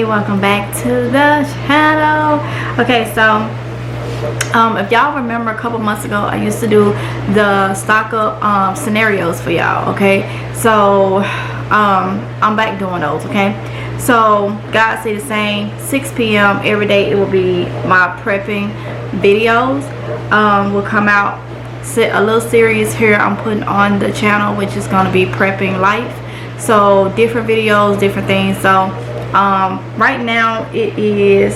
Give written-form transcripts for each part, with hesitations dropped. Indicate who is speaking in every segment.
Speaker 1: welcome back to the channel. Okay, so if y'all remember a couple months ago, I used to do the stock up scenarios for y'all. Okay, so I'm back doing those. Okay, so God say the same, 6 p.m. every day. It will be my prepping videos. Will come out. A little series here I'm putting on the channel, which is going to be prepping life. So different videos, different things. So right now it is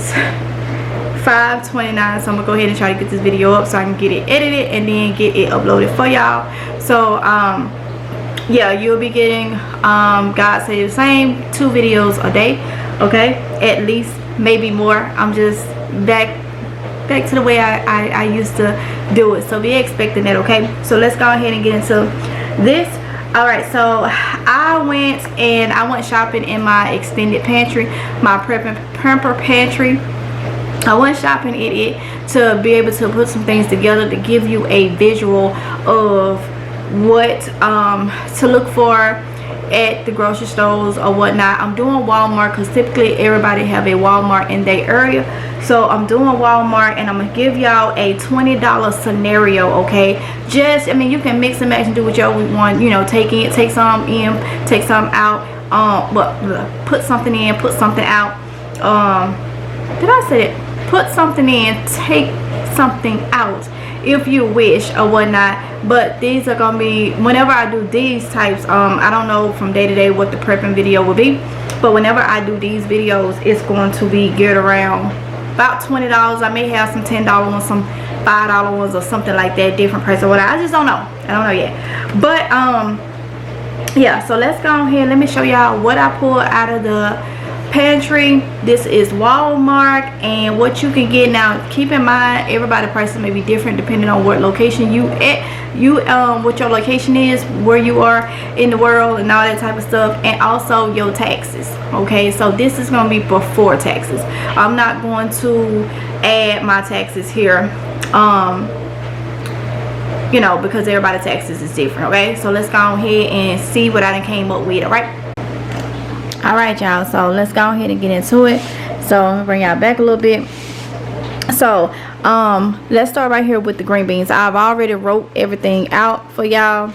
Speaker 1: 5:29, so I'm gonna go ahead and try to get this video up so I can get it edited and then get it uploaded for y'all. So yeah, you'll be getting God say the same, 2 videos a day, okay, at least, maybe more. I'm just back to the way I used to do it, so be expecting that. Okay, so let's go ahead and get into this. All right, so I went shopping in my extended pantry, my pamper pantry. I went shopping in it to be able to put some things together to give you a visual of what to look for at the grocery stores or whatnot. I'm doing Walmart because typically everybody have a Walmart in their area. So I'm doing Walmart, and I'm gonna give y'all a $20 scenario. Okay, just, I mean, you can mix and match and do whichever you want, you know, take some in, take some out, but put something in, put something out. Did I say it? Put something in, take something out if you wish or whatnot. But these are gonna be, whenever I do these types, I don't know from day to day what the prepping video will be, but whenever I do these videos, it's going to be geared around about $20. I may have some $10 ones, some $5 ones, or something like that, different price or whatever. I just don't know. I don't know yet. But yeah, so let's go ahead. Let me show y'all what I pulled out of the pantry. This is Walmart, and what you can get. Now keep in mind, everybody's prices may be different depending on what location you at, what your location is, where you are in the world, and all that type of stuff, and also your taxes. Okay, so this is going to be before taxes. I'm not going to add my taxes here, you know, because everybody's taxes is different. Okay, so let's go ahead and see what I done came up with. All right, y'all, so let's go ahead and get into it. So I'm gonna bring y'all back a little bit. So let's start right here with the green beans. I've already wrote everything out for y'all,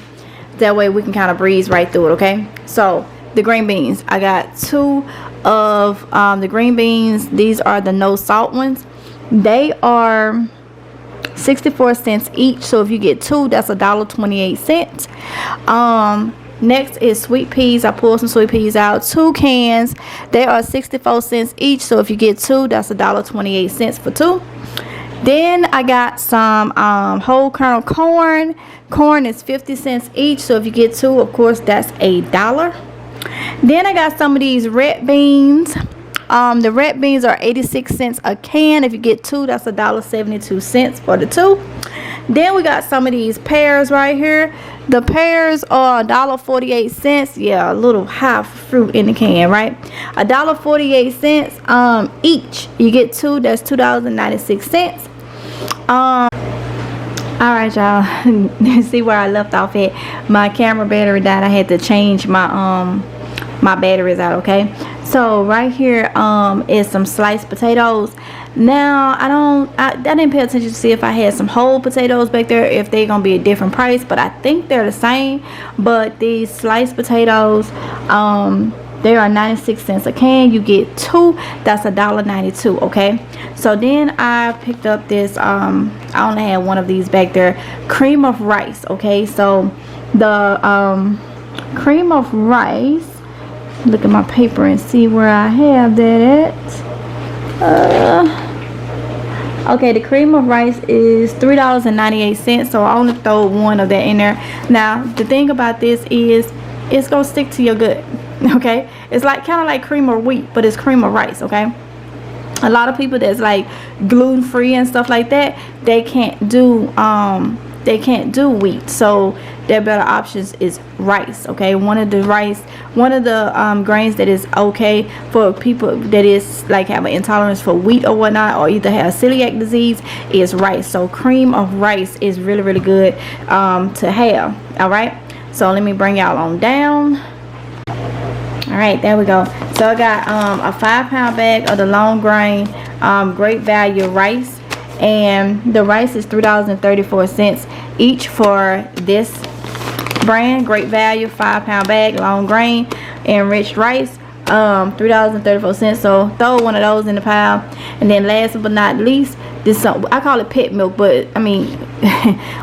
Speaker 1: that way we can kind of breeze right through it. Okay, so the green beans, I got 2 of the green beans. These are the no salt ones. They are 64 cents each, so if you get 2, that's $1.28. Next is sweet peas. I pulled some sweet peas out, 2 cans. They are 64 cents each, so if you get 2, that's $1.28 for 2. Then I got some whole kernel corn. Corn is 50 cents each, so if you get 2, of course, that's $1. Then I got some of these red beans. The red beans are 86 cents a can. If you get 2, that's $1.72 for the 2. Then we got some of these pears right here. The pears are $1.48. Yeah, a little half fruit in the can, right? $1.48 each. You get 2, that's $2.96. All right, y'all. See where I left off at. My camera battery died. I had to change my my batteries out. Okay, so right here is some sliced potatoes. Now I didn't pay attention to see if I had some whole potatoes back there, if they're gonna be a different price, but I think they're the same. But these sliced potatoes, they are 96 cents a can. You get 2, that's $1.92. Okay, so then I picked up this I only had one of these back there, cream of rice. Okay, so the cream of rice, look at my paper and see where I have that at. Okay, the cream of rice is $3.98, so I only throw one of that in there. Now the thing about this is it's gonna stick to your gut. Okay, it's like kind of like cream of wheat, but it's cream of rice. Okay, a lot of people that's like gluten-free and stuff like that, they can't do wheat, so their better options is rice. Okay, one of the grains that is okay for people that is like have an intolerance for wheat or whatnot, or either have celiac disease, is rice. So cream of rice is really good to have. All right, so let me bring y'all on down. All All right, there we go. So I got a 5-pound bag of the long grain great value rice, and the rice is $3.34 each for this brand. Great value, 5-pound bag, long grain, enriched rice, $3.34. So throw one of those in the pile. And then last but not least, this I call it pet milk, but I mean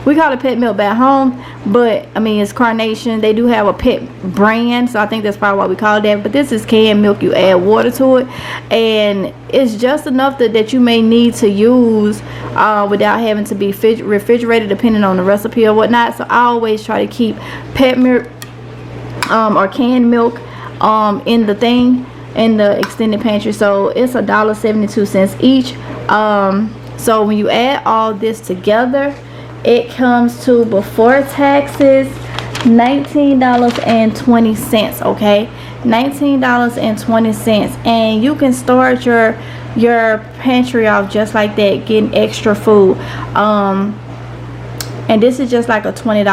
Speaker 1: we call it pet milk back home, but I mean it's Carnation. They do have a pet brand, so I think that's probably why we call it that. But this is canned milk. You add water to it, and it's just enough that you may need to use without having to be refrigerated, depending on the recipe or whatnot. So I always try to keep pet milk or canned milk in the extended pantry. So it's $1.72 each. So when you add all this together, it comes to, before taxes, $19.20. Okay, $19.20, and you can start your pantry off just like that, getting extra food. And this is just like a $20,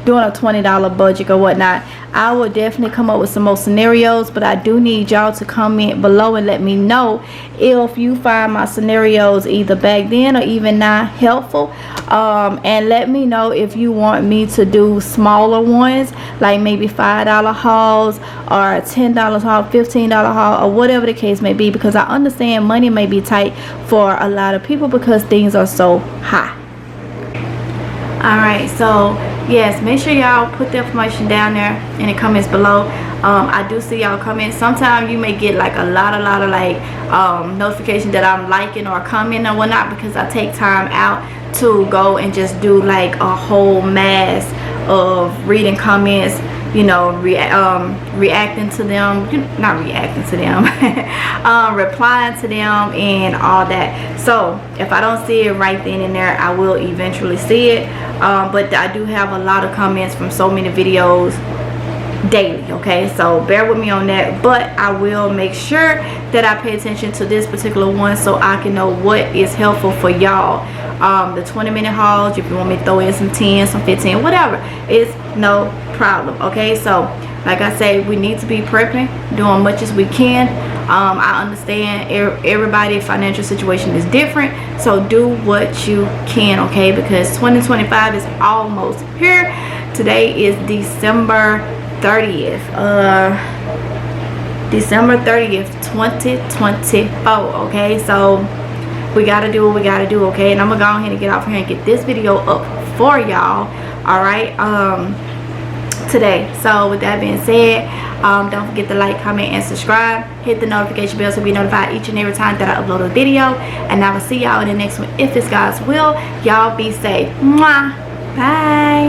Speaker 1: doing a $20 budget or whatnot. I will definitely come up with some more scenarios, but I do need y'all to comment below and let me know if you find my scenarios either back then or even now helpful. And let me know if you want me to do smaller ones, like maybe $5 hauls or $10 haul, $15 haul, or whatever the case may be, because I understand money may be tight for a lot of people because things are so high. Alright, so yes, make sure y'all put the information down there in the comments below. I do see y'all comments. Sometimes you may get like a lot of like notifications that I'm liking or commenting or whatnot, because I take time out to go and just do like a whole mass of reading comments, you know, reacting to them, not reacting to them, replying to them and all that. So if I don't see it right then and there, I will eventually see it. But I do have a lot of comments from so many videos daily, okay, so bear with me on that. But I will make sure that I pay attention to this particular one so I can know what is helpful for y'all. The 20-minute hauls, if you want me to throw in some 10, some 15, whatever, it's no problem. Okay, so like I say, we need to be prepping, doing much as we can. I understand everybody's financial situation is different, so do what you can, okay, because 2025 is almost here. Today is December 30th, 2024. Okay, so we gotta do what we gotta do, okay, and I'm gonna go ahead and get off here and get this video up for y'all. All right, today. So with that being said, don't forget to like, comment, and subscribe. Hit the notification bell to be notified each and every time that I upload a video, and I will see y'all in the next one if it's God's will. Y'all be safe. Mwah. Bye.